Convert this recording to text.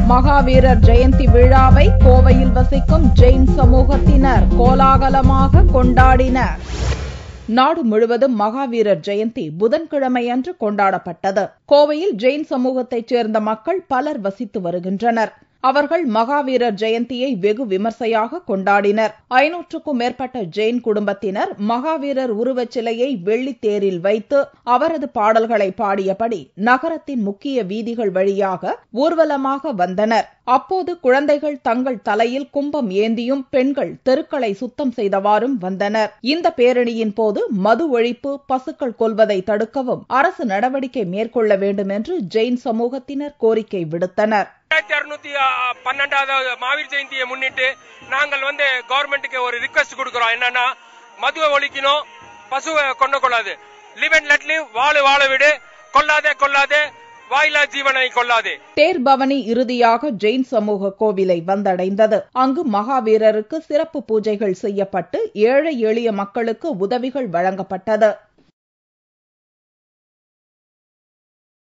மகாவீரர் ஜெயந்தி விழாவை கோவையில் வசிக்கும் ஜெயின் சமூகத்தினர் கோலாகலமாக கொண்டாடினர். நாடு முழுவதும் மகாவீரர் ஜெயந்தி புதன்கிழமையன்று கொண்டாடப்பட்டது. கோவையில் ஜெயின் சமூகத்தைச் சேர்ந்த மக்கள் பலர் வசித்து வருகின்றனர். அவர்கள் மகாவீரர் ஜெயந்தியை வெகு விமர்சையாக கொண்டாடினர். 500க்கும் மேற்பட்ட ஜெயின் குடும்பத்தினர் மகாவீரர் உருவச் சிலையை வெள்ளித்தேரில் வைத்து அவரது பாடல்களை பாடியபடி நகரத்தின் முக்கிய வீதிகள் வழியாக ஊர்வலமாக வந்தனர். அப்போது குழந்தைகள் தங்கள் தலையில் கும்பம் ஏந்தியும் பெண்கள் தெருக்களை சுத்தம் செய்தவாறும் வந்தனர். இந்த பேரணியின் போது மது ஒழிப்பு, பசுக்கள் கொல்வதை தடுக்கவும் அரசு நடவடிக்கை மேற்கொள்ள வேண்டும் என்று ஜெயின் சமூகத்தினர் கோரிக்கை விடுத்தனர். 1612வது மகாவீர் ஜெயந்தியை முன்னிட்டு நாங்கள் கவர்மெண்ட்டுக்கு ஒரு ரிக்வெஸ்ட் கொடுக்கிறோம். என்னன்னா, மதுவை ஒழிக்கணும், பசுவை கொள்ளக்கூடாது. லிவ் அண்ட் லெட் லிவ், வாழ விடு, கொல்லாதே வாயிலா ஜீவனை கொள்ளாதே. தேர் பவனி இறுதியாக ஜெயின் சமூக கோவிலை வந்தடைந்தது. அங்கு மகாவீரருக்கு சிறப்பு பூஜைகள் செய்யப்பட்டு ஏழை எளிய மக்களுக்கு உதவிகள் வழங்கப்பட்டது.